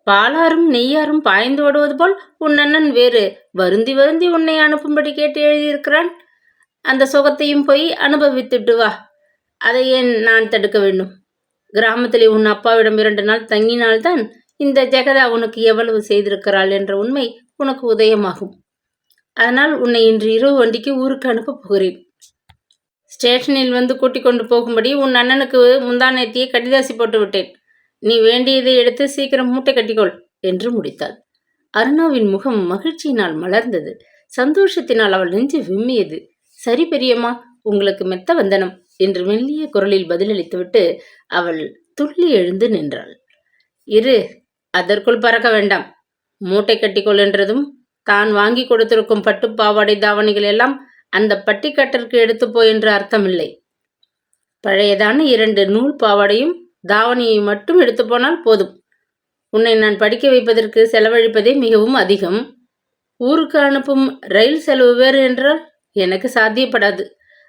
பாலாரும் நெய்யாரும் பாய்ந்து ஓடுவது போல் உன் அண்ணன் வேறு வருந்தி வருந்தி உன்னை அனுப்பும்படி கேட்டு எழுதியிருக்கிறான். அந்த சுகத்தையும் போய் அனுபவித்துட்டு வா. அதை ஏன் நான் தடுக்க வேண்டும்? கிராமத்திலே உன் அப்பாவிடம் 2 நாள் தங்கினால்தான் இந்த ஜெகதா உனக்கு எவ்வளவு செய்திருக்கிறாள் என்ற உண்மை உனக்கு உதயமாகும். அதனால் உன்னை இன்று இரவு வண்டிக்கு ஊருக்கு அனுப்பப் போகிறேன். ஸ்டேஷனில் வந்து கூட்டிக் கொண்டு போகும்படி உன் அண்ணனுக்கு முந்தானேத்தியை கடிதாசி போட்டு விட்டேன். நீ வேண்டியதை எடுத்து சீக்கிரம் மூட்டை கட்டிக்கொள் என்று முடித்தாள். அருணாவின் முகம் மகிழ்ச்சியினால் மலர்ந்தது. சந்தோஷத்தினால் அவள் நெஞ்சு விம்மியது. சரி பெரியம்மா, உங்களுக்கு மெத்த வந்தனம் என்று மெல்லிய குரலில் பதிலளித்துவிட்டு அவள் துள்ளி எழுந்து நின்றாள். இரு, அதற்குள் பறக்க வேண்டாம். மூட்டை கட்டிக்கொள் என்றதும் தான் வாங்கி கொடுத்திருக்கும் பட்டுப்பாவாடை தாவணிகள் எல்லாம் அந்த பட்டிக்கட்டிற்கு எடுத்துப்போ என்று அர்த்தமில்லை. பழையதான 2 நூல் பாவாடையும் தாவணியை மட்டும் எடுத்து போனால் போதும். உன்னை நான் படிக்க வைப்பதற்கு செலவழிப்பதே மிகவும் அதிகம். ஊருக்கு அனுப்பும் ரயில் செலவு வேறு என்றால் எனக்கு சாத்தியப்படாது.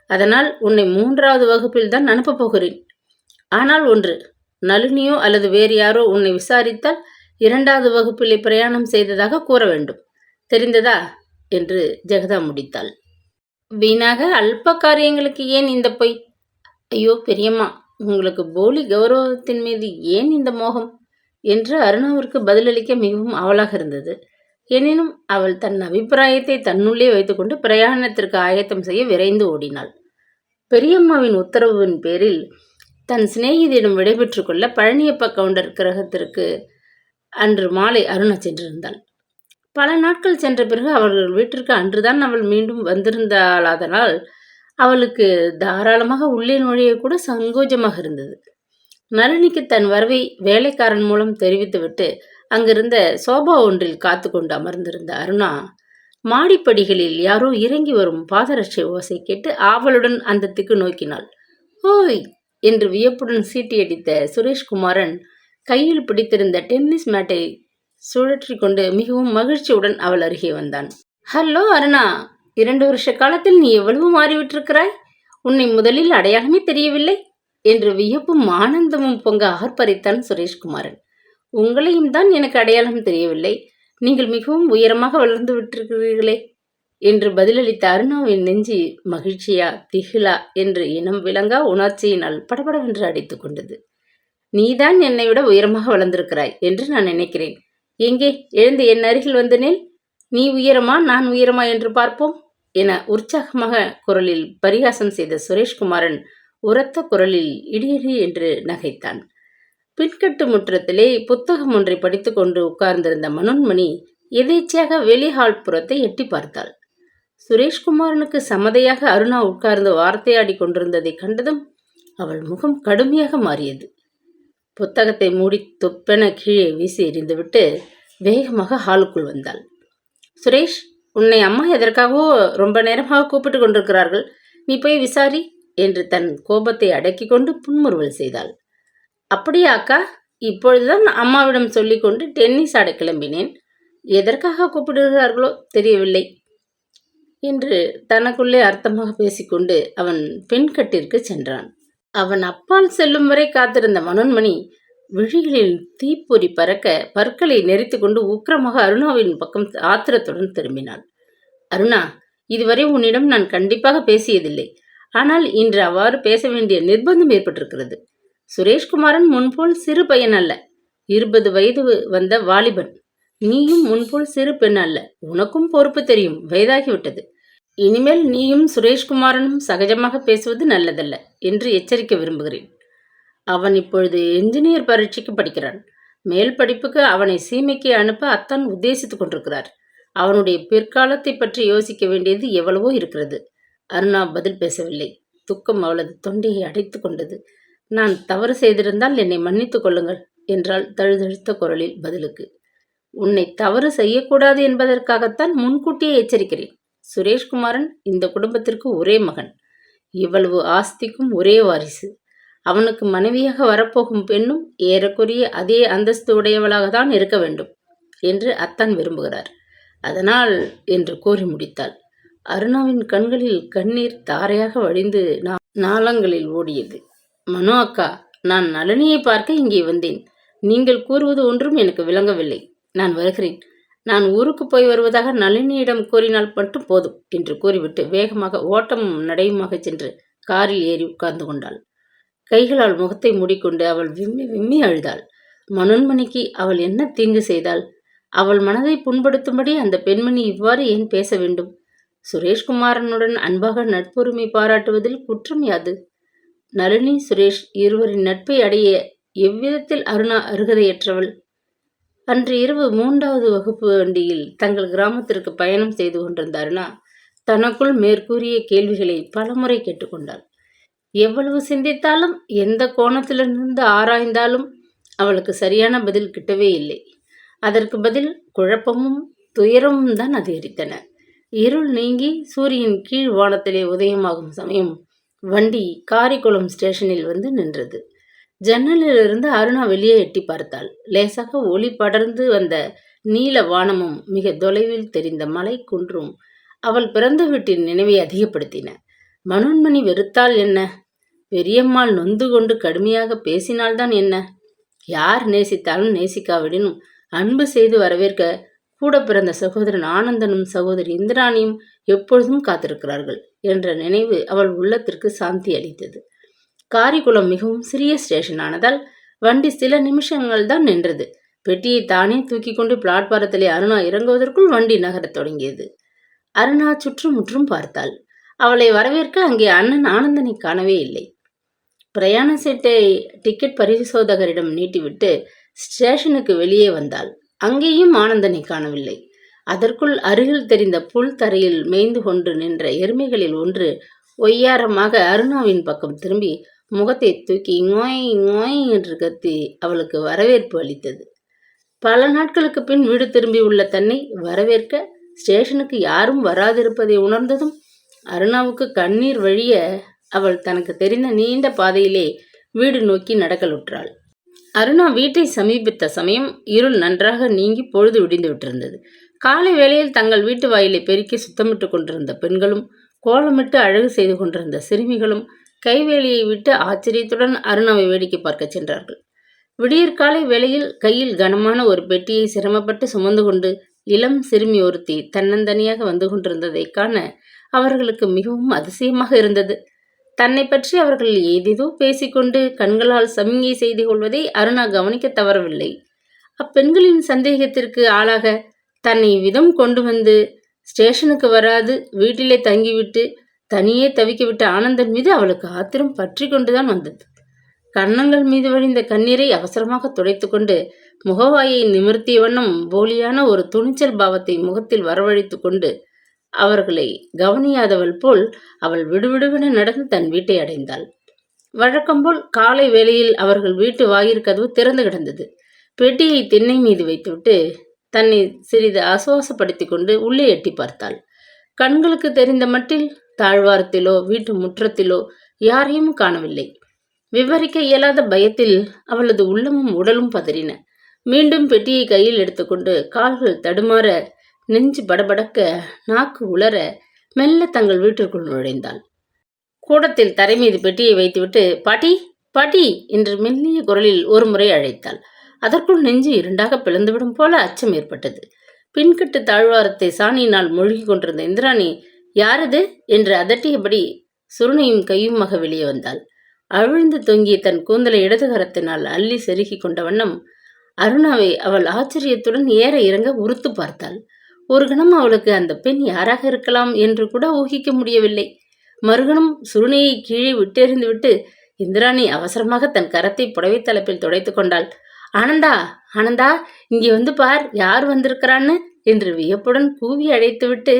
அதனால் உன்னை 3வது வகுப்பில் தான் அனுப்பப் போகிறேன். ஆனால் ஒன்று, நளினியோ அல்லது வேறு யாரோ உன்னை விசாரித்தால் 2வது வகுப்பிலே பிரயாணம் செய்ததாக கூற வேண்டும். தெரிந்ததா என்று ஜெகதா முடித்தாள். வீணாக அல்ப காரியங்களுக்கு ஏன் இந்த பொய்? ஐயோ பெரியம்மா, உங்களுக்கு போலி கௌரவத்தின் மீது ஏன் இந்த மோகம் என்று அருணாவிற்கு பதிலளிக்க மிகவும் ஆவலாக இருந்தது. எனினும் அவள் தன் அபிப்பிராயத்தை தன்னுள்ளே வைத்துக்கொண்டு பிரயாணத்திற்கு ஆயத்தம் செய்ய விரைந்து ஓடினாள். பெரியம்மாவின் உத்தரவின் பேரில் தன் சிநேகிதியிடம் விடைபெற்று கொள்ள பழனியப்ப கவுண்டர் கிரகத்திற்கு அன்று மாலை அருணா சென்றிருந்தாள். பல நாட்கள் சென்ற பிறகு அவர்கள் வீட்டிற்கு அன்றுதான் அவள் மீண்டும் வந்திருந்தாளாதனால் அவளுக்கு தாராளமாக உள்ளே நுழைய கூட சங்கோஜமாக இருந்தது. நளினிக்கு தன் வரவை வேலைக்காரன் மூலம் தெரிவித்துவிட்டு அங்கிருந்த சோபா ஒன்றில் காத்து கொண்டு அமர்ந்திருந்த அருணா மாடிப்படிகளில் யாரோ இறங்கி வரும் பாதரட்சை ஓசை கேட்டு ஆவலுடன் அந்த திக்கு நோக்கினாள். ஓய் என்று வியப்புடன் சீட்டியடித்த சுரேஷ்குமாரன் கையில் பிடித்திருந்த டென்னிஸ் மேட்டை சுழற்றி கொண்டு மிகவும் மகிழ்ச்சியுடன் அவள் அருகே வந்தான். ஹலோ அருணா, 2 வருஷ காலத்தில் நீ எவ்வளவு மாறிவிட்டிருக்கிறாய். உன்னை முதலில் அடையாளமே தெரியவில்லை என்று வியப்பும் ஆனந்தமும் பொங்க ஆர்ப்பரித்தான் சுரேஷ்குமாரன். உங்களையும் தான் எனக்கு அடையாளம் தெரியவில்லை. நீங்கள் மிகவும் உயரமாக வளர்ந்து விட்டிருக்கிறீர்களே என்று பதிலளித்த அருணாவின் நெஞ்சு மகிழ்ச்சியா திகிலா என்று இனம் விளங்கா உணர்ச்சியினால் படபடவென்று அடித்து கொண்டது. நீதான் என்னை விட உயரமாக வளர்ந்திருக்கிறாய் என்று நான் நினைக்கிறேன். எங்கே, எழுந்து என் அருகில் வந்து நில். நீ உயரமா நான் உயரமா என்று பார்ப்போம் என உற்சாகமாக குரலில் பரிகாசம் செய்த சுரேஷ்குமாரன் உரத்த குரலில் இடியடி என்று நகைத்தான். பின்கட்டு முற்றத்திலே புத்தகம் ஒன்றை படித்து கொண்டு உட்கார்ந்திருந்த மனோன்மணி எதேச்சையாக வெளிஹால் புறத்தை எட்டி பார்த்தாள். சுரேஷ்குமாரனுக்கு சம்மதையாக அருணா உட்கார்ந்து வார்த்தையாடி கொண்டிருந்ததை கண்டதும் அவள் முகம் கடுமையாக மாறியது. புத்தகத்தை மூடி தொப்பென கீழே வீசி எறிந்துவிட்டு வேகமாக ஹாலுக்குள் வந்தாள். சுரேஷ், உன்னை அம்மா எதற்காகவோ ரொம்ப நேரமாக கூப்பிட்டு கொண்டிருக்கிறார்கள். நீ போய் விசாரி என்று தன் கோபத்தை அடக்கி கொண்டு புன்முறுவல் செய்தாள். அப்படியா அக்கா? இப்பொழுதுதான் அம்மாவிடம் சொல்லிக்கொண்டு டென்னிஸ் ஆட கிளம்பினேன். எதற்காக கூப்பிடுகிறார்களோ தெரியவில்லை என்று தனக்குள்ளே அர்த்தமாக பேசிக்கொண்டு அவன் பெண்கட்டிற்கு சென்றான். அவன் அப்பால் செல்லும் வரை காத்திருந்த மனோன்மணி விழிகளில் தீப்பொறி பறக்க பற்களை நெறித்து கொண்டு உக்கிரமாக அருணாவின் பக்கம் ஆத்திரத்துடன் திரும்பினாள். அருணா, இதுவரை உன்னிடம் நான் கண்டிப்பாக பேசியதில்லை. ஆனால் இன்று அவ்வாறு பேச வேண்டிய நிர்பந்தம் ஏற்பட்டிருக்கிறது. சுரேஷ்குமாரன் முன்போல் சிறு பையன் அல்ல, 20 வயது வந்த வாலிபன். நீயும் முன்போல் சிறு பெண் அல்ல. உனக்கும் பொறுப்பு தெரியும், வயதாகிவிட்டது. இனிமேல் நீயும் சுரேஷ்குமாரனும் சகஜமாக பேசுவது நல்லதல்ல என்று எச்சரிக்க விரும்புகிறேன். அவன் இப்பொழுது என்ஜினியர் பரீட்சைக்கு படிக்கிறான். மேல் படிப்புக்கு அவனை சீமைக்கு அனுப்ப அத்தான் உத்தேசித்துக் கொண்டிருக்கிறார். அவனுடைய பிற்காலத்தை பற்றி யோசிக்க வேண்டியது எவ்வளவோ இருக்கிறது. அருணா பதில் பேசவில்லை. துக்கம் அவளது தொண்டையை அடைத்து கொண்டது. நான் தவறு செய்திருந்தால் என்னை மன்னித்துக் கொள்ளுங்கள் என்றாள் தழுதழுத்த குரலில் பதிலுக்கு. உன்னை தவறு செய்யக்கூடாது என்பதற்காகத்தான் முன்கூட்டியே எச்சரிக்கிறேன். சுரேஷ்குமாரன் இந்த குடும்பத்திற்கு ஒரே மகன். இவ்வளவு ஆஸ்திக்கும் ஒரே வாரிசு. அவனுக்கு மனைவியாக வரப்போகும் பெண்ணும் ஏறக்குறைய அதே அந்தஸ்து உடையவளாக தான் இருக்க வேண்டும் என்று அத்தான் விரும்புகிறார். அதனால் என்று கூறி முடித்தாள். அருணாவின் கண்களில் கண்ணீர் தாரையாக வழிந்து நாளங்களில் ஓடியது. மனோ அக்கா, நான் நளினியை பார்க்க இங்கே வந்தேன். நீங்கள் கூறுவது ஒன்றும் எனக்கு விளங்கவில்லை. நான் வருகிறேன். நான் ஊருக்கு போய் வருவதாக நளினியிடம் கூறினால் மட்டும் போதும் என்று கூறிவிட்டு வேகமாக ஓட்டமும் நடையுமாக சென்று காரில் ஏறி உட்கார்ந்து கொண்டாள். கைகளால் முகத்தை மூடிக்கொண்டு அவள் விம்மி விம்மி அழுதாள். மனோன்மணிக்கு அவள் என்ன தீங்கு செய்தாள்? அவள் மனதை புண்படுத்தும்படி அந்த பெண்மணி இவ்வாறு ஏன் பேச வேண்டும்? சுரேஷ்குமாரனுடன் அன்பாக நட்புரிமை பாராட்டுவதில் குற்றம் யாது? நளினி, சுரேஷ் இருவரின் நட்பை அடைய எவ்விதத்தில் அருணா அருகதையற்றவள்? அன்று இரவு 3வது வகுப்பு வண்டியில் தங்கள் கிராமத்திற்கு பயணம் செய்து கொண்டிருந்த அருணா தனக்குள் மேற்கூறிய கேள்விகளை பலமுறை கேட்டுக்கொண்டாள். எவ்வளவு சிந்தித்தாலும் எந்த கோணத்திலிருந்து ஆராய்ந்தாலும் அவளுக்கு சரியான பதில் கிட்டவே இல்லை. அதற்கு பதில் குழப்பமும் துயரமும் தான் அதிகரித்தன. இருள் நீங்கி சூரியன் கீழ் வானத்திலே உதயமாகும் சமயம் வண்டி காரிக்குளம் ஸ்டேஷனில் வந்து நின்றது. ஜன்னலிலிருந்து அருணா வெளியே எட்டி பார்த்தாள். லேசாக ஒளி படர்ந்து வந்த நீல வானமும் மிக தொலைவில் தெரிந்த மலை குன்றும் அவள் பிறந்த வீட்டின் நினைவை அதிகப்படுத்தின. மனோன்மணி வெறுத்தால் என்ன? பெரியம்மாள் நொந்து கொண்டு கடுமையாக பேசினால்தான் என்ன? யார் நேசித்தாலும் நேசிக்காவிடனும் அன்பு செய்து வரவேற்க கூட பிறந்த சகோதரன் ஆனந்தனும் சகோதரி இந்திராணியும் எப்பொழுதும் காத்திருக்கிறார்கள் என்ற நினைவு அவள் உள்ளத்திற்கு சாந்தி அளித்தது. காரிக்குளம் மிகவும் சிறிய ஸ்டேஷன் ஆனதால் வண்டி சில நிமிஷங்கள் தான் நின்றது. பெட்டியை தானே தூக்கி கொண்டு பிளாட்பாரத்திலே அருணா இறங்குவதற்குள் வண்டி நகரத் தொடங்கியது. அருணா சுற்றுமுற்றும் பார்த்தாள். அவளை வரவேற்க அங்கே அண்ணன் ஆனந்தனை காணவே இல்லை. பிரயாண சீட்டை டிக்கெட் பரிசோதகரிடம் நீட்டிவிட்டு ஸ்டேஷனுக்கு வெளியே வந்தாள். அங்கேயும் ஆனந்தனை காணவில்லை. அதற்குள் அருகில் தெரிந்த புல் தரையில் மேய்ந்து கொண்டு நின்ற எருமைகளில் ஒன்று ஒய்யாரமாக அருணாவின் பக்கம் திரும்பி முகத்தை தூக்கி ngோய் ngோய் என்று கத்தி அவளுக்கு வரவேற்பு அளித்தது. பல நாட்களுக்கு பின் வீடு திரும்பி உள்ள தன்னை வரவேற்க ஸ்டேஷனுக்கு யாரும் வராதிருப்பதை உணர்ந்ததும் அருணாவுக்கு கண்ணீர் வழிய அவள் தனக்கு தெரிந்த நீண்ட பாதையிலே வீடு நோக்கி நடக்கலுற்றாள். அருணா வீட்டை சமீபித்த சமயம் இருள் நன்றாக நீங்கி பொழுது விடிந்து விட்டிருந்தது. காலை வேளையில் தங்கள் வீட்டு வாயிலை பெருக்கி சுத்தமிட்டு கொண்டிருந்த பெண்களும் கோலமிட்டு அழகு செய்து கொண்டிருந்த சிறுமிகளும் கைவேலியை விட்டு ஆச்சரியத்துடன் அருணாவை வேடிக்கை பார்க்க சென்றார்கள். விடியற்காலை வேளையில் கையில் கனமான ஒரு பெட்டியை சிரமப்பட்டு சுமந்து கொண்டு இளம் சிறுமி ஒருத்தி தன்னந்தனியாக வந்து கொண்டிருந்ததை காண அவர்களுக்கு மிகவும் அதிசயமாக இருந்தது. தன்னை பற்றி அவர்கள் ஏதேதோ பேசிக்கொண்டு கண்களால் சமிங்கை செய்து கொள்வதை அருணா கவனிக்க தவறவில்லை. அப்பெண்களின் சந்தேகத்திற்கு ஆளாக தன்னை விதம் கொண்டு வந்து ஸ்டேஷனுக்கு வராது வீட்டிலே தங்கிவிட்டு தனியே தவிக்கவிட்ட ஆனந்தன் மீது அவளுக்கு ஆத்திரம் பற்றி கொண்டுதான் வந்தது. கன்னங்கள் மீது வழிந்த கண்ணீரை அவசரமாக துடைத்து கொண்டு முகவாயை நிமிர்த்திய வண்ணம் போலியான ஒரு துணிச்சல் பாவத்தை முகத்தில் வரவழைத்து கொண்டு அவர்களை கவனியாதவள் போல் அவள் விடுவிடுவென நடந்து தன் வீட்டை அடைந்தாள். வழக்கம்போல் காலை வேளையில் அவர்கள் வீட்டு வாயிற்கதவு திறந்து கிடந்தது. பெட்டியை திண்ணை மீது வைத்துவிட்டு தன்னை சிறிது ஆசுவாசப்படுத்தி கொண்டு உள்ளே எட்டி பார்த்தாள். கண்களுக்கு தெரிந்த மட்டில் தாழ்வாரத்திலோ வீட்டு முற்றத்திலோ யாரையும் காணவில்லை. விவரிக்க இயலாத பயத்தில் அவளது உள்ளமும் உடலும் பதறின. மீண்டும் பெட்டியை கையில் எடுத்துக்கொண்டு கால்கள் தடுமாற நெஞ்சு படபடக்க நாக்கு உலர மெல்ல தங்கள் வீட்டிற்குள் நுழைந்தாள். கூடத்தில் தரை மீது பெட்டியை வைத்துவிட்டு பாட்டி பாட்டி என்று மெல்லிய குரலில் ஒரு முறை அழைத்தாள். அதற்குள் நெஞ்சு இரண்டாக பிளந்துவிடும் போல அச்சம் ஏற்பட்டது. பின்கட்டு தாழ்வாரத்தை சாணியினால் மூழ்கி கொண்டிருந்த இந்திராணி யாரது என்று அதட்டியபடி சுருணையும் கையுமாக வெளியே வந்தாள். அவிழ்ந்து தொங்கிய தன் கூந்தலை இடது கரத்தினால் அள்ளி செருகி கொண்ட வண்ணம் அருணாவை அவள் ஆச்சரியத்துடன் ஏற இறங்க உறுத்து பார்த்தாள். ஒரு கணம் அவளுக்கு அந்த பெண் யாராக இருக்கலாம் என்று கூட ஊகிக்க முடியவில்லை. மறுகணம் சுருணையை கீழே விட்டெறிந்துவிட்டு இந்திராணி அவசரமாக தன் கரத்தை புடவை தலைப்பில் துடைத்து கொண்டாள். ஆனந்தா ஆனந்தா, இங்கே வந்து பார், யார் வந்திருக்கிறான்னு என்று வியப்புடன் கூவி அழைத்துவிட்டு,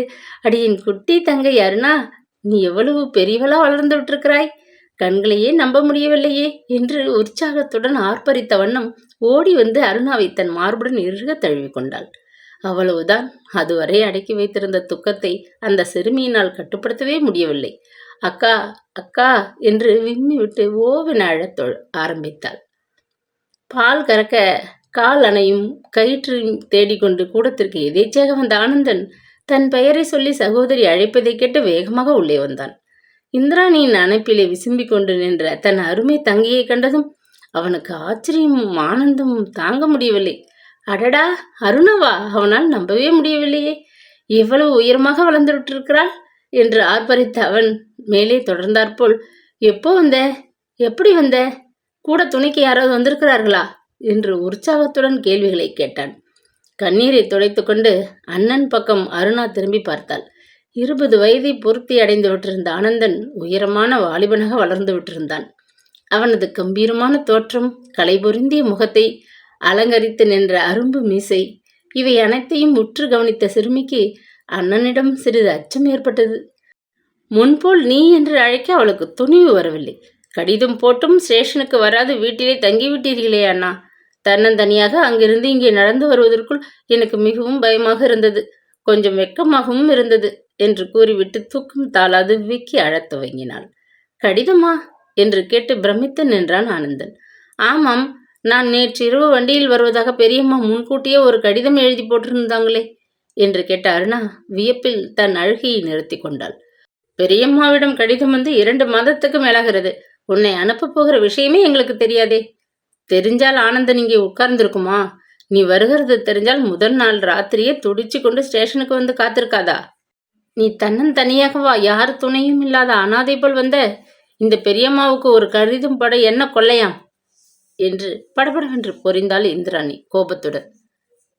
அடியின் குட்டி தங்கை அருணா, நீ எவ்வளவு பெரியவளா வளர்ந்து விட்டிருக்கிறாய், கண்களையே நம்ப முடியவில்லையே என்று உற்சாகத்துடன் ஆர்ப்பரித்த வண்ணம் ஓடி வந்து அருணாவை தன் மார்புடன் இறுக தழுவி கொண்டாள். அவ்வளவுதான். அதுவரை அடக்கி வைத்திருந்த துக்கத்தை அந்த சிறுமியினால் கட்டுப்படுத்தவே முடியவில்லை. அக்கா அக்கா என்று விம்மி விட்டு ஓவென அழத் ஆரம்பித்தாள். பால் கறக்க கால் அணையும் கயிற்றையும் தேடிக்கொண்டு கூடத்திற்கு எதேச்சையாக வந்த ஆனந்தன் தன் பெயரை சொல்லி சகோதரி அழைப்பதை கேட்டு வேகமாக உள்ளே வந்தான். இந்திராணியின் அணைப்பிலே விசும்பிக் கொண்டு நின்ற தன் அருமை தங்கையை கண்டதும் அவனுக்கு ஆச்சரியமும் ஆனந்தமும் தாங்க முடியவில்லை. அடடா, அருணாவா? அவனால் நம்பவே முடியவில்லையே. எவ்வளவு உயரமாக வளர்ந்து விட்டிருக்கிறாள் என்று ஆர்ப்பரித்த அவன் மேலே தொடர்ந்தாற்போல், எப்போ வந்த? எப்படி வந்த? கூட துணைக்கு யாராவது வந்திருக்கிறார்களா என்று உற்சாகத்துடன் கேள்விகளை கேட்டான். கண்ணீரை துடைத்து கொண்டு அண்ணன் பக்கம் அருணா திரும்பி பார்த்தாள். 20 வயதை பூர்த்தி அடைந்து விட்டிருந்த ஆனந்தன் உயரமான வாலிபனாக வளர்ந்து விட்டிருந்தான். அவனது கம்பீரமான தோற்றம், களைபொருந்திய முகத்தை அலங்கரித்து நின்ற அரும்பு மீசை, இவை அனைத்தையும் உற்று கவனித்த சிறுமிக்கு அண்ணனிடம் சிறிது அச்சம் ஏற்பட்டது. முன்போல் நீ என்று அழைக்க அவளுக்கு துணிவு வரவில்லை. கடிதம் போட்டும் ஸ்டேஷனுக்கு வராது வீட்டிலே தங்கிவிட்டீர்களே அண்ணா. தன்னந்தனியாக அங்கிருந்து இங்கே நடந்து வருவதற்குள் எனக்கு மிகவும் பயமாக இருந்தது, கொஞ்சம் வெட்கமாகவும் இருந்தது என்று கூறிவிட்டு தூக்கம் தாளாது விக்கி அழத் துவங்கினாள். கடிதமா என்று கேட்டு பிரமித்து நின்றான் ஆனந்தன். ஆமாம், நான் நேற்று இரவு வண்டியில் வருவதாக பெரியம்மா முன்கூட்டியே ஒரு கடிதம் எழுதி போட்டிருந்தாங்களே என்று கேட்ட அருணா வியப்பில் தன் அழுகையை நிறுத்தி கொண்டாள். பெரியம்மாவிடம் கடிதம் வந்து 2 மாதத்துக்கு மேலாகிறது. உன்னை அனுப்ப போகிற விஷயமே எங்களுக்கு தெரியாதே. தெரிஞ்சால் ஆனந்தன் இங்கே உட்கார்ந்துருக்குமா? நீ வருகிறது தெரிஞ்சால் முதல் நாள் ராத்திரியே துடிச்சு கொண்டு ஸ்டேஷனுக்கு வந்து காத்திருக்காதா? நீ தன்னந்தனியாகவா, யார் துணையும் இல்லாத அனாதை போல் வந்த? இந்த பெரியம்மாவுக்கு ஒரு கடிதம் பட என்ன கொள்ளையாம் என்று படபடவென்று பொறிந்தாள் இந்திராணி கோபத்துடன்.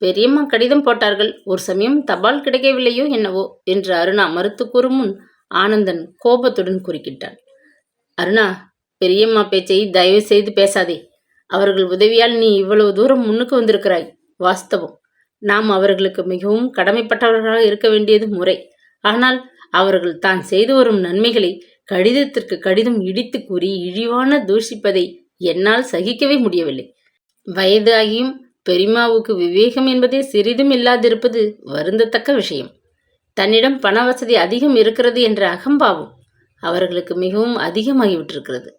பெரியம்மா கடிதம் போட்டார்கள், ஒரு சமயம் தபால் கிடைக்கவில்லையோ என்னவோ என்று அருணா மறுத்து கூறும் முன் ஆனந்தன் கோபத்துடன் குறுக்கிட்டான். அருணா, பெரியம்மா பேச்சை தயவு செய்து பேசாதே. அவர்கள் உதவியால் நீ இவ்வளவு தூரம் முன்னுக்கு வந்திருக்கிறாய். வாஸ்தவம், நாம் அவர்களுக்கு மிகவும் கடமைப்பட்டவர்களாக இருக்க வேண்டியது முறை. ஆனால் அவர்கள் தான் செய்து வரும் நன்மைகளை கடிதத்திற்கு கடிதம் இடித்து கூறி இழிவான தூஷிப்பதை என்னால் சகிக்கவே முடியவில்லை. வயது ஆகியும் பெரியம்மாவுக்கு விவேகம் என்பதே சிறிதும் இல்லாதிருப்பது வருந்தத்தக்க விஷயம். தன்னிடம் பண வசதி அதிகம் இருக்கிறது என்ற அகம்பாவம் அவர்களுக்கு மிகவும் அதிகமாகிவிட்டிருக்கிறது.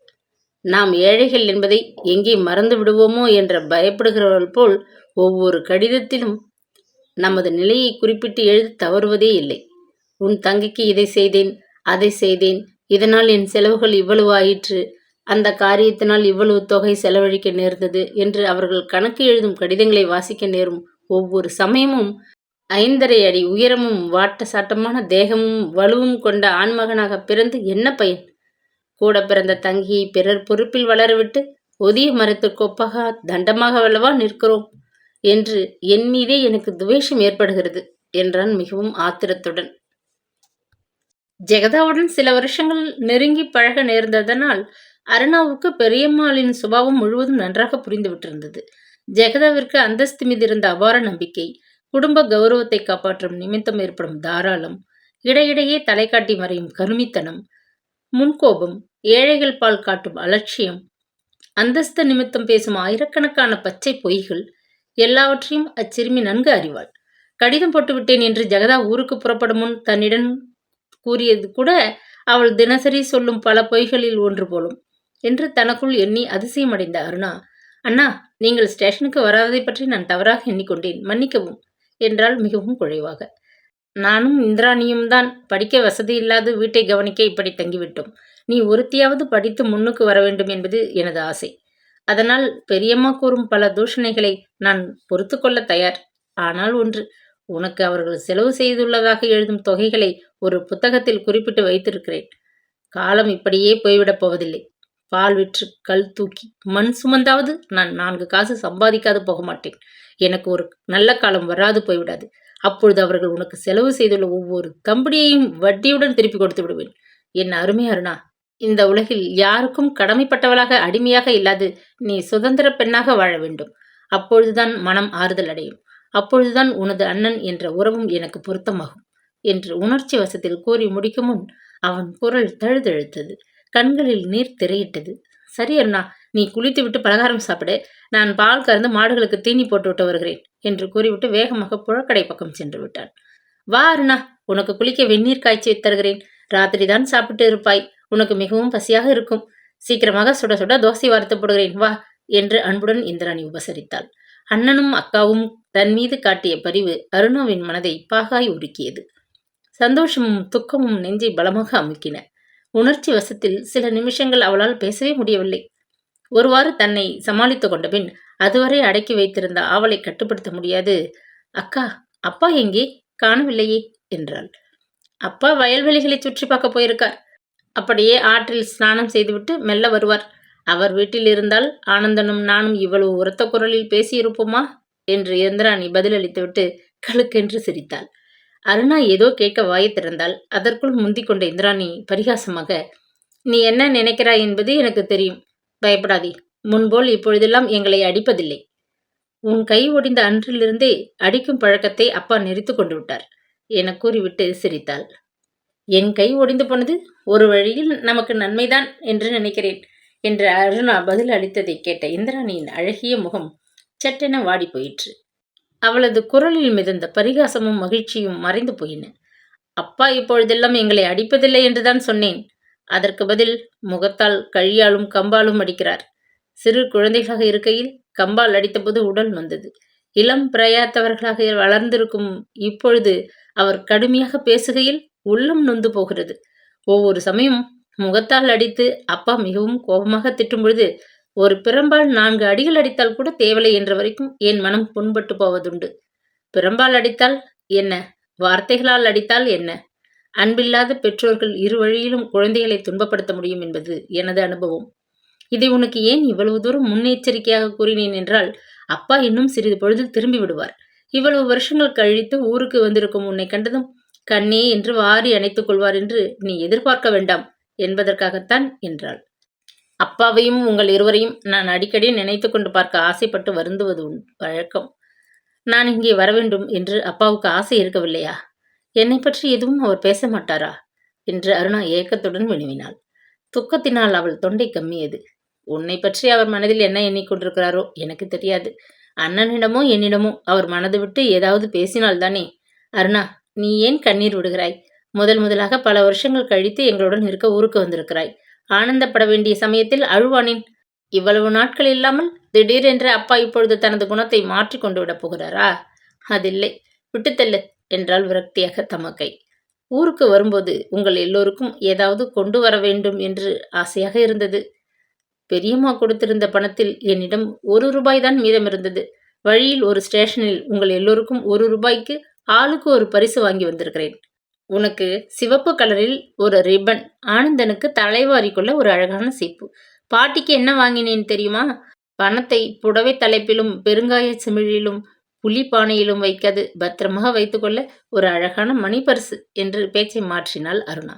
நாம் ஏழைகள் என்பதை எங்கே மறந்து விடுவோமோ என்ற பயப்படுகிறவர்கள் போல் ஒவ்வொரு கடிதத்திலும் நமது நிலையை குறிப்பிட்டு எழுத தவறுவதே இல்லை. உன் தங்கைக்கு இதை செய்தேன், அதை செய்தேன், இதனால் என் செலவுகள் இவ்வளவு ஆயிற்று, அந்த காரியத்தினால் இவ்வளவு தொகை செலவழிக்க நேர்ந்தது என்று அவர்கள் கணக்கு எழுதும் கடிதங்களை வாசிக்க நேரும் ஒவ்வொரு சமயமும் 5½ அடி உயரமும் வாட்ட சாட்டமான தேகமும் வலுவும் கொண்ட ஆண்மகனாக பிறந்து என்ன பயன்? கூட பிறந்த தங்கியை பிறர் பொறுப்பில் வளரவிட்டு ஒதிய மரத்திற்கு ஒப்பாக தண்டமாக வல்லவா நிற்கிறோம் என்று என் மீதே எனக்கு துவேஷம் ஏற்படுகிறது என்றான் மிகவும் ஆத்திரத்துடன். ஜெகதாவுடன் சில வருஷங்கள் நெருங்கி பழக நேர்ந்ததனால் அருணாவுக்கு பெரியம்மாளின் சுபாவம் முழுவதும் நன்றாக புரிந்துவிட்டிருந்தது. ஜெகதாவிற்கு அந்தஸ்து மீது இருந்த அபார நம்பிக்கை, குடும்ப கௌரவத்தை காப்பாற்றும் நிமித்தம் ஏற்படும் தாராளம், இடையிடையே தலை காட்டி மறையும் கருமித்தனம், முன்கோபம், ஏழைகள் பால் காட்டும் அலட்சியம், அந்தஸ்து நிமித்தம் பேசும் ஆயிரக்கணக்கான பச்சை பொய்கள் எல்லாவற்றையும் அச்சிறுமி நன்கு அறிவாள். கடிதம் போட்டுவிட்டேன் என்று ஜெகதா ஊருக்கு புறப்படும் முன் தன்னிடம் கூறியது கூட அவள் தினசரி சொல்லும் பல பொய்களில் ஒன்று போலும் என்று தனக்குள் எண்ணி அதிசயமடைந்த அருணா, அண்ணா, நீங்கள் ஸ்டேஷனுக்கு வராததை பற்றி நான் தவறாக எண்ணிக்கொண்டேன், மன்னிக்கவும் என்றாள் மிகவும் குழைவாக. நானும் இந்திராணியும் தான் படிக்க வசதி இல்லாது வீட்டை கவனிக்க இப்படி தங்கிவிட்டோம். நீ ஒருத்தியாவது படித்து முன்னுக்கு வர வேண்டும் என்பது எனது ஆசை. அதனால் பெரியம்மா கூறும் பல தூஷணைகளை நான் பொறுத்து கொள்ள தயார். ஆனால் ஒன்று, உனக்கு அவர்கள் செலவு செய்துள்ளதாக எழுதும் தொகைகளை ஒரு புத்தகத்தில் குறிப்பிட்டு வைத்திருக்கிறேன். காலம் இப்படியே போய்விடப் போவதில்லை. பால் விற்று கல் தூக்கி மண் சுமந்தாவது நான் 4 காசு சம்பாதிக்காது போக மாட்டேன். எனக்கு ஒரு நல்ல காலம் வராது போய்விடாது. அப்பொழுது அவர்கள் உனக்கு செலவு செய்துள்ள ஒவ்வொரு தம்படியையும் வட்டியுடன் திருப்பி கொடுத்து விடுவேன். என் அருமை அருணா, இந்த உலகில் யாருக்கும் கடமைப்பட்டவளாக அடிமையாக இல்லாது நீ சுதந்திர பெண்ணாக வாழ வேண்டும். அப்பொழுதுதான் மனம் ஆறுதல் அடையும். அப்பொழுதுதான் உனது அண்ணன் என்ற உறவும் எனக்கு பொருத்தமாகும் என்று உணர்ச்சி வசத்தில் கூறி முடிக்கும் முன் அவன் குரல் தழுதழுத்தது, கண்களில் நீர் திரையிட்டது. சரி அருணா, நீ குளித்துவிட்டு பலகாரம் சாப்பிடு, நான் பால் கறந்து மாடுகளுக்கு தீனி போட்டுவிட்டு வருகிறேன் என்று கூறிவிட்டு வேகமாக புழக்கடை பக்கம் சென்று விட்டான். வா அருணா, உனக்கு குளிக்க வெந்நீர் காய்ச்சி தருகிறேன். ராத்திரி தான் சாப்பிட்டு இருப்பாய், உனக்கு மிகவும் பசியாக இருக்கும். சீக்கிரமாக சுட சுட தோசை வார்த்து போடுகிறேன், வா என்று அன்புடன் இந்திராணி உபசரித்தாள். அண்ணனும் அக்காவும் தன் மீது காட்டிய பரிவு அருணாவின் மனதை பாகாய் உருக்கியது. சந்தோஷமும் துக்கமும் நெஞ்சை பலமாக அமுக்கின. உணர்ச்சி வசத்தில் சில நிமிஷங்கள் அவளால் பேசவே முடியவில்லை. ஒருவாறு தன்னை சமாளித்துக் கொண்ட பின் அதுவரை அடக்கி வைத்திருந்த ஆவலை கட்டுப்படுத்த முடியாது, அக்கா, அப்பா எங்கே? காணவில்லையே என்றாள். அப்பா வயல்வெளிகளை சுற்றி பார்க்க போயிருக்கார். அப்படியே ஆற்றில் ஸ்நானம் செய்துவிட்டு மெல்ல வருவார். அவர் வீட்டில் இருந்தால் ஆனந்தனும் நானும் இவ்வளவு உரத்த குரலில் பேசியிருப்போமா என்று இந்திராணி பதிலளித்துவிட்டு கழுக்கென்று சிரித்தாள். அருணா ஏதோ கேட்க வாயை திறந்தாள். அதற்குள் முந்திக் கொண்ட இந்திராணி பரிகாசமாக, நீ என்ன நினைக்கிறாய் என்பது எனக்கு தெரியும். பயப்படாதே. முன்போல் இப்பொழுதெல்லாம் எங்களை அடிப்பதில்லை. உன் கை ஒடிந்த அன்றிலிருந்தே அடிக்கும் பழக்கத்தை அப்பா நெறித்து கொண்டு விட்டார் என கூறிவிட்டு சிரித்தாள். என் கை ஒடிந்து போனது ஒரு வழியில் நமக்கு நன்மைதான் என்று நினைக்கிறேன் என்று அருணா பதில் அளித்ததை கேட்ட இந்திராணியின் அழகிய முகம் சட்டென வாடி போயிற்று. அவளது குரலில் மிதந்த பரிகாசமும் மகிழ்ச்சியும் மறைந்து போயின. அப்பா இப்பொழுதெல்லாம் எங்களை அடிப்பதில்லை என்றுதான் சொன்னேன். அதற்கு பதில் முகத்தால் கழியாலும் கம்பாலும் அடிக்கிறார். சிறு குழந்தைகளாக இருக்கையில் கம்பால் அடித்தபோது உடல் நொந்தது. இளம் பிரயாத்தவர்களாக வளர்ந்திருக்கும் இப்பொழுது அவர் கடுமையாக பேசுகையில் உள்ளம் நொந்து போகிறது. ஒவ்வொரு சமயம் முகத்தால் அடித்து அப்பா மிகவும் கோபமாக திட்டும் பொழுது ஒரு பிரம்பால் 4 அடிகள் அடித்தால் கூட தேவலை என்ற வரைக்கும் என் மனம் புண்பட்டு போவதுண்டு. பிரம்பால் அடித்தால் என்ன, வார்த்தைகளால் அடித்தால் என்ன? அன்பில்லாத பெற்றோர்கள் இரு வழியிலும் குழந்தைகளை துன்பப்படுத்த முடியும் என்பது எனது அனுபவம். இதை உனக்கு ஏன் இவ்வளவு தூரம் முன்னெச்சரிக்கையாக கூறினேன் என்றால், அப்பா இன்னும் சிறிது பொழுதில் திரும்பி விடுவார். இவ்வளவு வருஷங்கள் கழித்து ஊருக்கு வந்திருக்கும் உன்னை கண்டதும் கண்ணே என்று வாரி அணைத்துக் கொள்வார் என்று நீ எதிர்பார்க்க வேண்டாம் என்பதற்காகத்தான் என்றாள். அப்பாவையும் உங்கள் இருவரையும் நான் அடிக்கடி நினைத்து கொண்டு பார்க்க ஆசைப்பட்டு வருந்துவது வழக்கம். நான் இங்கே வரவேண்டும் என்று அப்பாவுக்கு ஆசை இருக்கவில்லையா? என்னை பற்றி எதுவும் அவர் பேச மாட்டாரா என்று அருணா ஏக்கத்துடன் வினவினாள். துக்கத்தினால் அவள் தொண்டை கம்மியது. உன்னை பற்றி அவர் மனதில் என்ன எண்ணிக்கொண்டிருக்கிறாரோ எனக்கு தெரியாது. அண்ணனிடமோ என்னிடமோ அவர் மனது விட்டு ஏதாவது பேசினால்தானே. அருணா, நீ ஏன் கண்ணீர் விடுகிறாய்? முதலாக பல வருஷங்கள் கழித்து எங்களுடன் இருக்க ஊருக்கு வந்திருக்கிறாய். ஆனந்தப்பட வேண்டிய சமயத்தில் அழுவானேன். இவ்வளவு நாட்கள் இல்லாமல் திடீரென்று அப்பா இப்பொழுது தனது குணத்தை மாற்றி கொண்டு விடப் போகிறாரா? அதில்லை, விட்டுத்தெல்லு என்றால் விரக்தியாக தமக்கை. ஊருக்கு வரும்போது உங்கள் எல்லோருக்கும் ஏதாவது கொண்டு வர வேண்டும் என்று ஆசையாக இருந்தது. பெரியம்மா கொடுத்திருந்த பணத்தில் என்னிடம் 1 ரூபாய் தான் மீதம் இருந்தது. வழியில் ஒரு ஸ்டேஷனில் உங்கள் எல்லோருக்கும் 1 ரூபாய்க்கு ஆளுக்கு ஒரு பரிசு வாங்கி வந்திருக்கிறேன். உனக்கு சிவப்பு கலரில் ஒரு ரிப்பன், ஆனந்தனுக்கு தலைவாரிக்குள்ள ஒரு அழகான சீப்பு. பாட்டிக்கு என்ன வாங்கினேன் தெரியுமா? பணத்தை புடவை தலைப்பிலும் பெருங்காய சிமிழிலும் புலிப்பானையிலும் வைக்காது பத்திரமாக வைத்துக்கொள்ள ஒரு அழகான மணி பரிசு என்று பேச்சை மாற்றினாள் அருணா.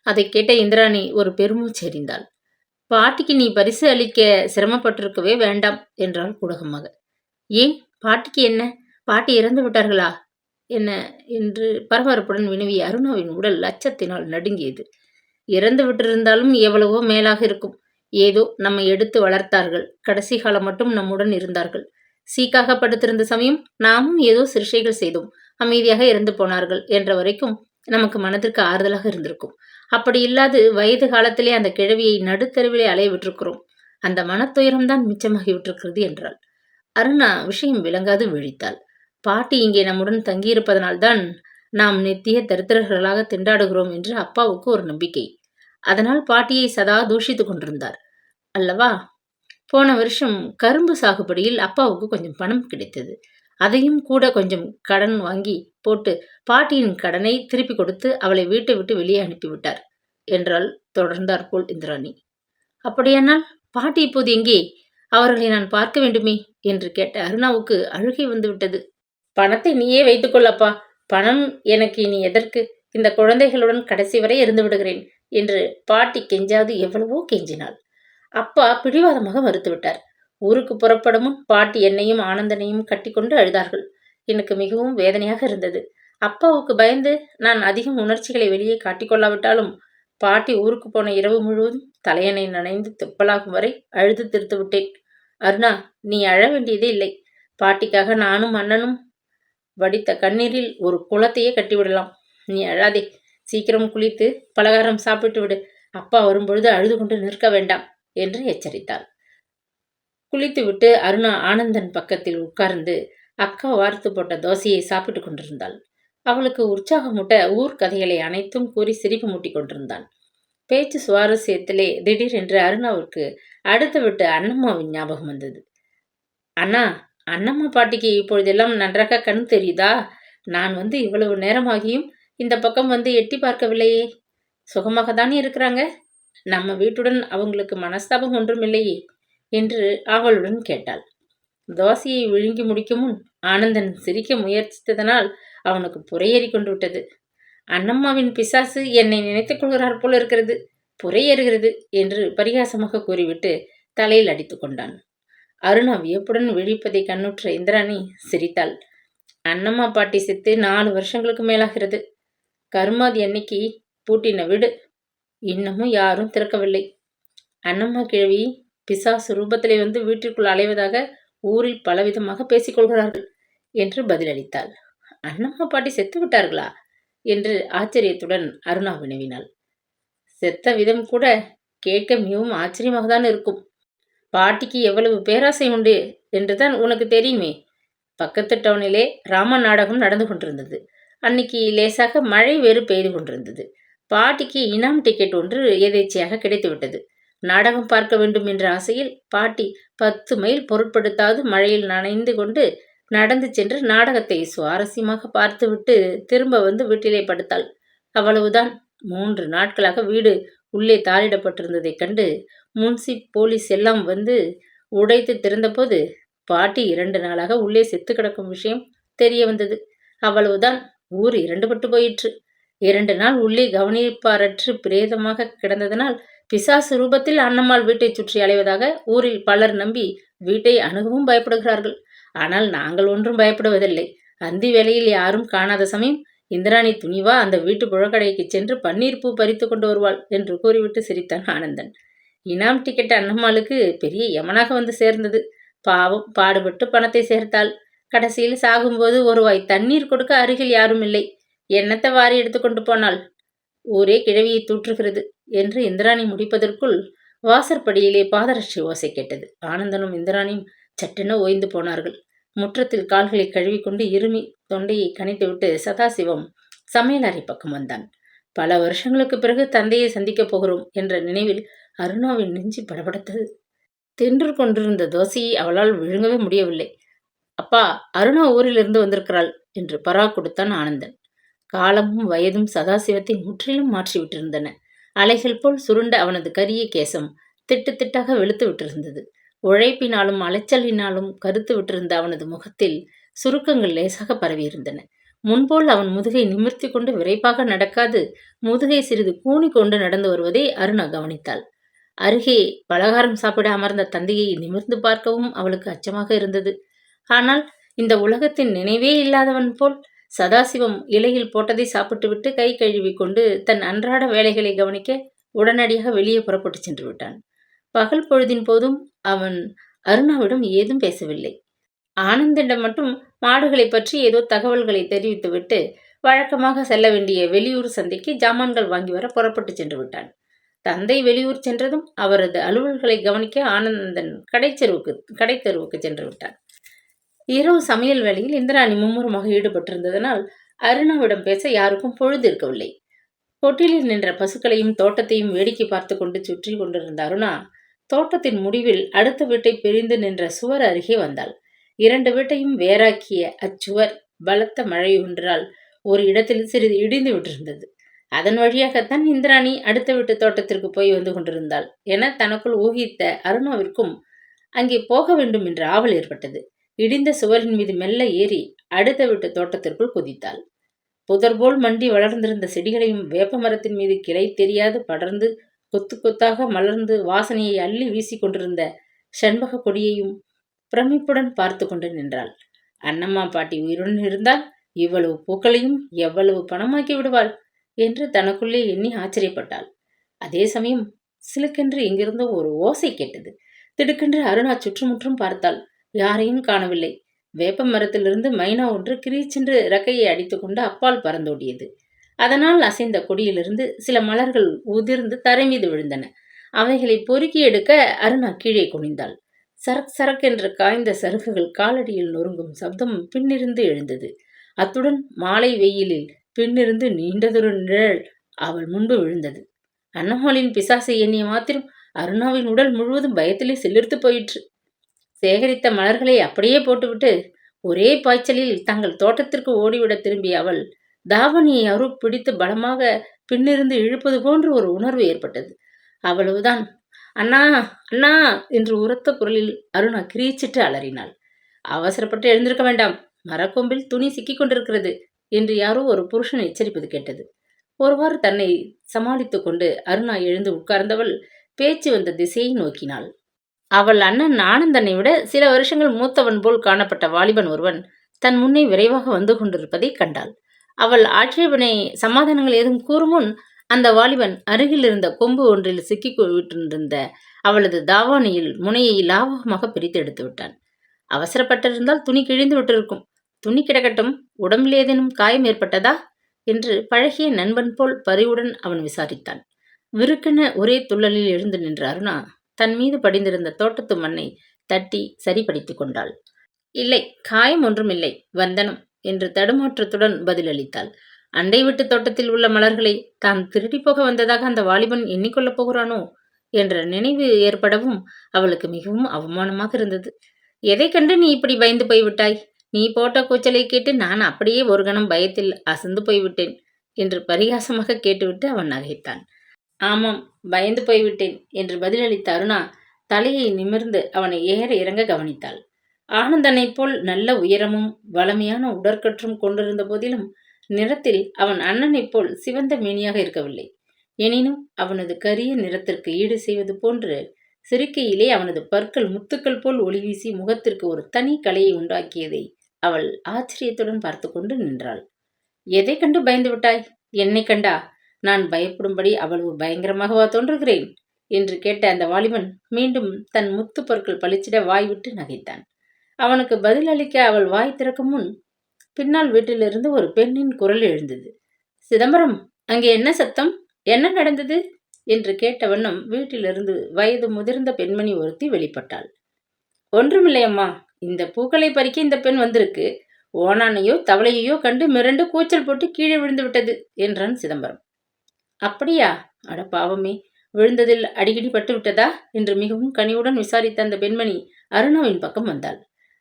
அதை கேட்ட இந்திராணி ஒரு பெருமூச்சு எறிந்தாள். பாட்டிக்கு நீ பரிசு அளிக்க சிரமப்பட்டிருக்கவே வேண்டாம் என்றாள் குடகமாக. ஏன், பாட்டிக்கு என்ன? பாட்டி இறந்து விட்டார்களா என்ன என்று பரபரப்புடன் வினவிய அருணாவின் உடல் அச்சத்தினால் நடுங்கியது. இறந்து விட்டிருந்தாலும் எவ்வளவோ மேலாக இருக்கும். ஏதோ நம்மை எடுத்து வளர்த்தார்கள். கடைசி காலம் மட்டும் நம்முடன் இருந்தார்கள். சீக்காக படுத்திருந்த சமயம் நாமும் ஏதோ சிறுஷைகள் செய்தோம். அமைதியாக இறந்து போனார்கள் என்ற வரைக்கும் நமக்கு மனதிற்கு ஆறுதலாக இருந்திருக்கும். அப்படி இல்லாது வயது காலத்திலே அந்த கிழவியை நடுத்தருவிலே அலைய விட்டிருக்கிறோம். அந்த மனத்துயரம்தான் மிச்சமாகி விட்டிருக்கிறது என்றாள். அருணா விஷயம் விளங்காது விழித்தாள். பாட்டி இங்கே நம்முடன் தங்கியிருப்பதனால்தான் நாம் நித்திய தரித்திரர்களாக திண்டாடுகிறோம் என்று அப்பாவுக்கு ஒரு நம்பிக்கை. அதனால் பாட்டியை சதா தூஷித்துக் கொண்டிருந்தார் அல்லவா? போன வருஷம் கரும்பு சாகுபடியில் அப்பாவுக்கு கொஞ்சம் பணம் கிடைத்தது. அதையும் கூட கொஞ்சம் கடன் வாங்கி போட்டு பாட்டியின் கடனை திருப்பி கொடுத்து அவளை வீட்டை விட்டு வெளியே அனுப்பிவிட்டார் என்றால் தொடர்ந்தார் போல் இந்திராணி. அப்படியானால் பாட்டி இப்போது எங்கே? அவர்களை நான் பார்க்க வேண்டுமே என்று கேட்ட அருணாவுக்கு அழுகை வந்துவிட்டது. பணத்தை நீயே வைத்துக்கொள்ளப்பா. பணம் எனக்கு இனி எதற்கு? இந்த குழந்தைகளுடன் கடைசி வரை இருந்து விடுகிறேன் என்று பாட்டி கெஞ்சாது எவ்வளவோ கெஞ்சினாள். அப்பா பிடிவாதமாக மறுத்துவிட்டார். ஊருக்கு புறப்படும் முன் பாட்டி என்னையும் ஆனந்தனையும் கட்டிக்கொண்டு அழுதார்கள். எனக்கு மிகவும் வேதனையாக இருந்தது. அப்பாவுக்கு பயந்து நான் அதிகம் உணர்ச்சிகளை வெளியே காட்டிக்கொள்ளாவிட்டாலும் பாட்டி ஊருக்கு போன இரவு முழுவதும் தலையணை நனைந்து துப்பலாகும் வரை அழுது தீர்த்து விட்டேன். அருணா, நீ அழ வேண்டியதே இல்லை. பாட்டிக்காக நானும் அண்ணனும் வடித்த கண்ணீரில் ஒரு குளத்தையே கட்டிவிடலாம். நீ அழாதே. சீக்கிரம் குளித்து பலகாரம் சாப்பிட்டு விடு. அப்பா வரும்பொழுது அழுது கொண்டு நிற்க வேண்டாம் என்று எச்சரித்தாள். குளித்துவிட்டு அருணா ஆனந்தன் பக்கத்தில் உட்கார்ந்து அக்கா வார்த்து போட்ட தோசையை சாப்பிட்டு கொண்டிருந்தாள். அவளுக்கு உற்சாகமூட்ட ஊர் கதைகளை அனைத்தும் கூறி சிரிப்பு மூட்டி கொண்டிருந்தான். பேச்சு சுவாரஸ்யத்திலே திடீரென்று அருணாவுக்கு அடுத்து விட்டு அண்ணம்மாவின் ஞாபகம் வந்தது. அண்ணா, அண்ணம்மா பாட்டிக்கு இப்பொழுதெல்லாம் நன்றாக கண் தெரியுதா? நான் வந்து இவ்வளவு நேரமாகியும் இந்த பக்கம் வந்து எட்டி பார்க்கவில்லையே. சுகமாகத்தானே இருக்கிறாங்க? நம்ம வீட்டுடன் அவங்களுக்கு மனஸ்தாபம் ஒன்றுமில்லையே என்று ஆவலுடன் கேட்டாள். தோசையை விழுங்கி முடிக்கும் முன் ஆனந்தன் சிரிக்க முயற்சித்ததனால் அவனுக்கு புரையேறி கொண்டு விட்டது. அண்ணம்மாவின் பிசாசு என்னை நினைத்துக் கொள்கிறார் போல இருக்கிறது, புரையேறுகிறது என்று பரிகாசமாக கூறிவிட்டு தலையில் அடித்து கொண்டான். அருணா வியப்புடன் விழிப்பதை கண்ணுற்ற இந்திராணி சிரித்தாள். அண்ணம்மா பாட்டி செத்து 4 வருஷங்களுக்கு மேலாகிறது. கருமாதி அன்னைக்கு பூட்டின வீடு, இன்னமும் யாரும் திறக்கவில்லை. அண்ணம்மா கிழவி பிசாசு ரூபத்திலே வந்து வீட்டிற்குள் அலைவதாக ஊரில் பலவிதமாக பேசிக்கொள்கிறார்கள் என்று பதிலளித்தாள். அண்ணம்மா பாட்டி செத்து விட்டார்களா என்று ஆச்சரியத்துடன் அருணா வினவினாள். செத்த விதம் கூட கேட்க மிகவும் ஆச்சரியமாக தான் இருக்கும். பாட்டிக்கு எவ்வளவு பேராசை உண்டு என்றுதான் உனக்கு தெரியுமே. பக்கத்து டவுனிலே ராம நாடகம் நடந்து கொண்டிருந்தது. அன்னைக்கு லேசாக மழை வேறு பெய்து கொண்டிருந்தது. பாட்டிக்கு இனாம் டிக்கெட் ஒன்று எதேச்சையாக கிடைத்துவிட்டது. நாடகம் பார்க்க வேண்டும் என்ற ஆசையில் பாட்டி 10 மைல் பொருட்படுத்தாது மழையில் நனைந்து கொண்டு நடந்து சென்று நாடகத்தை சுவாரஸ்யமாக பார்த்துவிட்டு திரும்ப வந்து வீட்டிலே படுத்தாள். அவ்வளவுதான். 3 நாட்களாக வீடு உள்ளே தாளிடப்பட்டிருந்ததைக் கண்டு முன்சிப் போலீஸ் எல்லாம் வந்து உடைத்து திறந்தபோது பாட்டி 2 நாளாக உள்ளே செத்து கிடக்கும் விஷயம் தெரிய வந்தது. அவ்வளவுதான். ஊர் 2 பட்டு போயிற்று. 2 நாள் உள்ளே கவனிப்பாரற்று பிரேதமாக கிடந்ததனால் பிசாசு ரூபத்தில் அண்ணம்மாள் வீட்டை சுற்றி அலைவதாக ஊரில் பலர் நம்பி வீட்டை அணுகவும் பயப்படுகிறார்கள். ஆனால் நாங்கள் ஒன்றும் பயப்படுவதில்லை. அந்தி வேளையில் யாரும் காணாத சமயம் இந்திராணி துணிவா அந்த வீட்டு புழக்கடைக்கு சென்று பன்னீர் பூ பறித்து கொண்டு வருவாள் என்று கூறிவிட்டு சிரித்தான் ஆனந்தன். இனாம் டிக்கெட் அண்ணம்மாளுக்கு பெரிய யமனாக வந்து சேர்ந்தது. பாவம், பாடுபட்டு பணத்தை சேர்த்தாள். கடைசியில் சாகும்போது ஒரு வாய் தண்ணீர் கொடுக்க அருகில் யாரும் இல்லை. எண்ணத்தை வாரி எடுத்துக்கொண்டு போனாள். ஊரே கிழவியை தூற்றுகிறது என்று இந்திராணி முடிப்பதற்குள் வாசற்படியிலே பாதரட்சி ஓசை கேட்டது. ஆனந்தனும் இந்திராணியும் சட்டென ஓய்ந்து போனார்கள். முற்றத்தில் கால்களை கழுவிக்கொண்டு இருமி தொண்டையை கனைத்துவிட்டு சதாசிவம் சமையலறை பக்கம் வந்தான். பல வருஷங்களுக்கு பிறகு தந்தையை சந்திக்கப் போகிறோம் என்ற நினைவில் அருணாவின் நெஞ்சு படபடத்தது. தின்று கொண்டிருந்த தோசையை அவளால் விழுங்கவே முடியவில்லை. அப்பா, அருணா ஊரிலிருந்து வந்திருக்கிறாள் என்று பரா கொடுத்தான் ஆனந்தன். காலமும் வயதும் சதாசிவத்தை முற்றிலும் மாற்றிவிட்டிருந்தன. அலைகள் போல் சுருண்ட அவனது கரிய கேசம் திட்டு திட்டாக வெளுத்து விட்டிருந்தது. உழைப்பினாலும் அலைச்சலினாலும் கருத்து விட்டிருந்த அவனது முகத்தில் சுருக்கங்கள் லேசாக பரவியிருந்தன. முன்போல் அவன் முதுகை நிமிர்த்தி கொண்டு விரைப்பாக நடக்காது முதுகை சிறிது கூனி கொண்டு நடந்து வருவதை அருணா கவனித்தாள். அருகே பலகாரம் சாப்பிட அமர்ந்த தந்தையை நிமிர்ந்து பார்க்கவும் அவளுக்கு அச்சமாக இருந்தது. ஆனால் இந்த உலகத்தின் நினைவே இல்லாதவன் போல் சதாசிவம் இலையில் போட்டதை சாப்பிட்டுவிட்டு கை கழுவி கொண்டு தன் அன்றாட வேலைகளை கவனிக்க உடனடியாக வெளியே புறப்பட்டு சென்று விட்டான். பகல் பொழுதின் போதும் அவன் அருணாவிடம் ஏதும் பேசவில்லை. ஆனந்திடம் மட்டும் மாடுகளை பற்றி ஏதோ தகவல்களை தெரிவித்துவிட்டு வழக்கமாக செல்ல வேண்டிய வெளியூர் சந்தைக்கு ஜாமான்கள் வாங்கி வர புறப்பட்டு சென்று விட்டான். தந்தை வெளியூர் சென்றதும் அவரது அலுவல்களை கவனிக்க ஆனந்தன் கடைத்தெருவுக்கு சென்று விட்டான். இரவு சமையல் வேளையில் இந்திராணி மும்முரமாக ஈடுபட்டிருந்ததனால் அருணாவிடம் பேச யாருக்கும் பொழுது இருக்கவில்லை. கொட்டிலில் நின்ற பசுக்களையும் தோட்டத்தையும் வேடிக்கை பார்த்து கொண்டு சுற்றி கொண்டிருந்த அருணா தோட்டத்தின் முடிவில் அடுத்த வீட்டை பிரிந்து நின்ற சுவர் அருகே வந்தாள். 2 வீட்டையும் வேறாக்கிய அச்சுவர் பலத்த மழை ஒன்றால் ஒரு இடத்தில் சிறிது இடிந்து விட்டிருந்தது. அதன் வழியாகத்தான் இந்திராணி அடுத்த வீட்டு தோட்டத்திற்கு போய் வந்து கொண்டிருந்தாள் என தனக்குள் ஊகித்த அருணாவிற்கும் அங்கே போக வேண்டும் என்ற ஆவல் ஏற்பட்டது. இடிந்த சுவரின் மீது மெல்ல ஏறி அடுத்த வீட்டு தோட்டத்திற்குள் குதித்தாள். புதர்போல் மண்டி வளர்ந்திருந்த செடிகளையும் வேப்ப மரத்தின் மீது கிளை தெரியாது படர்ந்து கொத்து கொத்தாக மலர்ந்து வாசனையை அள்ளி வீசி கொண்டிருந்த செண்பக கொடியையும் பிரமிப்புடன் பார்த்து கொண்டு நின்றாள். அண்ணம்மா பாட்டி உயிருடன் இருந்தால் இவ்வளவு பூக்களையும் எவ்வளவு பணமாக்கி விடுவாள் என்று தனக்குள்ளே எண்ணி ஆச்சரியப்பட்டாள். அதே சமயம் சிலுக்கென்று எங்கிருந்தோ ஒரு ஓசை கேட்டது. திடுக்கென்று அருணா சுற்றுமுற்றும் பார்த்தாள். யாரையும் காணவில்லை. வேப்ப மரத்திலிருந்து மைனா ஒன்று கிரீச்சென்று இறக்கையை அடித்துக்கொண்டு அப்பால் பறந்தோடியது. அதனால் அசைந்த கொடியிலிருந்து சில மலர்கள் உதிர்ந்து தரை மீது விழுந்தன. அவைகளை பொறுக்கி எடுக்க அருணா கீழே குனிந்தாள். சரக் சரக் என்று காய்ந்த சருகுகள் காலடியில் நொறுங்கும் சப்தம் பின்னிருந்து எழுந்தது. அத்துடன் மாலை வெயிலில் பின்னிருந்து நீண்டதொரு நிழல் அவள் முன்பு விழுந்தது. அன்னம்மாளின் பிசாசை எண்ணிய மாத்திரம் அருணாவின் உடல் முழுவதும் பயத்திலே சிலிர்த்து போயிற்று. சேகரித்த மலர்களை அப்படியே போட்டுவிட்டு ஒரே பாய்ச்சலில் தங்கள் தோட்டத்திற்கு ஓடிவிட திரும்பிய அவள் தாவணியை யாரோ பிடித்து பலமாக பின்னிருந்து இழுப்பது போன்று ஒரு உணர்வு ஏற்பட்டது. அவ்வளவுதான். அண்ணா, அண்ணா என்று உரத்த குரலில் அருணா கிரீச்சிட்டு அலறினாள். அவசரப்பட்டு எழுந்திருக்க வேண்டாம், மரக்கொம்பில் துணி சிக்கிக் கொண்டிருக்கிறது என்று யாரோ ஒரு புருஷன் எச்சரிப்பது கேட்டது. ஒருவாறு தன்னை சமாளித்துக் கொண்டு அருணா எழுந்து உட்கார்ந்தவள் பேச்சு வந்த திசையை நோக்கினாள். அவள் அண்ணன் ஆனந்தனை விட சில வருஷங்கள் மூத்தவன் போல் காணப்பட்ட வாலிபன் ஒருவன் தன் முன்னே விரைவாக வந்து கொண்டிருப்பதை கண்டாள். அவள் ஆட்சேபனை சமாதானங்கள் ஏதும் கூறும் முன் அந்த வாலிபன் அருகில் இருந்த கொம்பு ஒன்றில் சிக்கிக் விட்டிருந்த அவளது தாவாணியில் முனையை லாபகமாக பிரித்து எடுத்து விட்டான். அவசரப்பட்டிருந்தால் துணி கிழிந்து விட்டிருக்கும். துணி கிடக்கட்டும், உடம்பில் ஏதேனும் காயம் ஏற்பட்டதா என்று பழகிய நண்பன் போல் பரிவுடன் அவன் விசாரித்தான். விருக்கென ஒரே துள்ளலில் எழுந்து நின்ற அருணா தன் மீது படிந்திருந்த தோட்டத்து மண்ணை தட்டி சரிப்படுத்தி கொண்டாள். இல்லை, காயம் ஒன்றுமில்லை, வந்தனம் என்று தடுமாற்றத்துடன் பதிலளித்தாள். அண்டை விட்டு தோட்டத்தில் உள்ள மலர்களை தான் திருடி போக வந்ததாக அந்த வாலிபன் எண்ணிக்கொள்ளப் போகிறானோ என்ற நினைவு ஏற்படவும் அவளுக்கு மிகவும் அவமானமாக இருந்தது. எதை கண்டு நீ இப்படி பயந்து போய்விட்டாய்? நீ போட்ட கூச்சலை கேட்டு நான் அப்படியே ஒரு கணம் பயத்தில் அசந்து போய்விட்டேன் என்று பரிகாசமாக கேட்டுவிட்டு அவன் நகைத்தான். ஆமாம், பயந்து போய்விட்டேன் என்று பதிலளித்த அருணா தலையை நிமிர்ந்து அவனை ஏற இறங்க கவனித்தாள். ஆனந்தனைப் போல் நல்ல உயரமும் வளமையான உடற்கற்றும் கொண்டிருந்த போதிலும் நிறத்தில் அவன் அண்ணனைப் போல் சிவந்த மேனியாக இருக்கவில்லை. எனினும் அவனது கரிய நிறத்திற்கு ஈடு செய்வது போன்று சிறுக்கையிலே அவனது பற்கள் முத்துக்கள் போல் ஒளி வீசி முகத்திற்கு ஒரு தனி கலையை உண்டாக்கியதை அவள் ஆச்சரியத்துடன் பார்த்து கொண்டு நின்றாள். எதை கண்டு பயந்து விட்டாய்? என்னை கண்டா? நான் பயப்படும்படி அவ்வளவு பயங்கரமாகவா தோன்றுகிறேன் என்று கேட்ட அந்த வாலிபன் மீண்டும் தன் முத்து பற்கள் பளிச்சிட வாய்விட்டு நகைத்தான். அவனுக்கு பதிலளிக்க அவள் வாய் திறக்கும் முன் பின்னால் வீட்டிலிருந்து ஒரு பெண்ணின் குரல் எழுந்தது. சிதம்பரம், அங்கே என்ன சத்தம்? என்ன நடந்தது என்று கேட்ட வண்ணம் வீட்டிலிருந்து வயது முதிர்ந்த பெண்மணி ஒருத்தி வெளிப்பட்டாள். ஒன்றுமில்லையம்மா, இந்த பூக்களை பறிக்க இந்த பெண் வந்திருக்கு. ஓனானையோ தவளையோ கண்டு மிரண்டு கூச்சல் போட்டு கீழே விழுந்து விட்டது என்றான் சிதம்பரம். அப்படியா? அட பாவமே, விழுந்ததில் அடிக்கடி பட்டு விட்டதா என்று மிகவும் கனிவுடன் விசாரித்த அந்த பெண்மணி அருணாவின் பக்கம் வந்தாள்.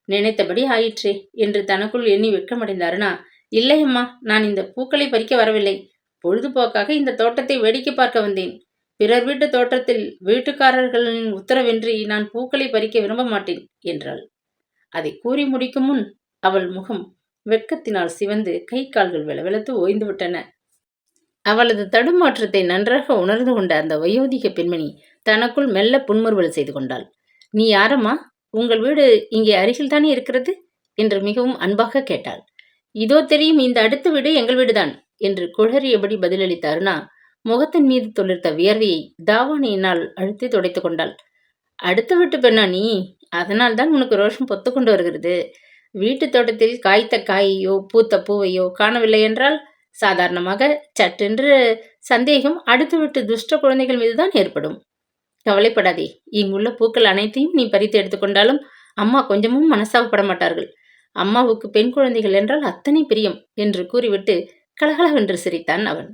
நினைத்தபடி ஆயிற்றே என்று தனக்குள் எண்ணி வெட்கமடைந்த அருணா, இல்லையம்மா, நான் இந்த பூக்களை பறிக்க வரவில்லை. பொழுதுபோக்காக இந்த தோட்டத்தை வேடிக்கை பார்க்க வந்தேன். பிறர் வீட்டு தோட்டத்தில் வீட்டுக்காரர்களின் உத்தரவின்றி நான் பூக்களை பறிக்க விரும்ப மாட்டேன் என்றாள். அதை கூறி முடிக்கும் முன் அவள் முகம் வெட்கத்தினால் சிவந்து கை கால்கள் வெளவெளத்து ஓய்ந்து விட்டன. அவளது தடுமாற்றத்தை நன்றாக உணர்ந்து கொண்ட அந்த வயோதிக பெண்மணி தனக்குள் மெல்ல புன்முறுவல் செய்து கொண்டாள். நீ யாரம்மா? உங்கள் வீடு இங்கே அருகில்தானே இருக்கிறது என்று மிகவும் அன்பாக கேட்டாள். இதோ தெரியும், இந்த அடுத்த வீடு எங்கள் வீடுதான் என்று குழறியபடி பதிலளித்த அருணா முகத்தின் மீது தொழிற்த வியர்வையை தாவாணியினால் அழுத்தி துடைத்து கொண்டாள். அடுத்த வீட்டு பெண்ணா நீ? அதனால்தான் உனக்கு ரோஷம் பொத்து கொண்டு வருகிறது. வீட்டு தோட்டத்தில் காய்த்த காயையோ பூத்த பூவையோ காணவில்லை என்றால் சாதாரணமாக சட்டென்று சந்தேகம் அடுத்து விட்டு துஷ்ட குழந்தைகள் மீதுதான் ஏற்படும். கவலைப்படாதே, இங்குள்ள பூக்கள் அனைத்தையும் நீ பறித்து எடுத்துக்கொண்டாலும் அம்மா கொஞ்சமும் மனசாகப்பட மாட்டார்கள். அம்மாவுக்கு பெண் குழந்தைகள் என்றால் அத்தனை பிரியம் என்று கூறிவிட்டு கலகலவென்று சிரித்தான் அவன்.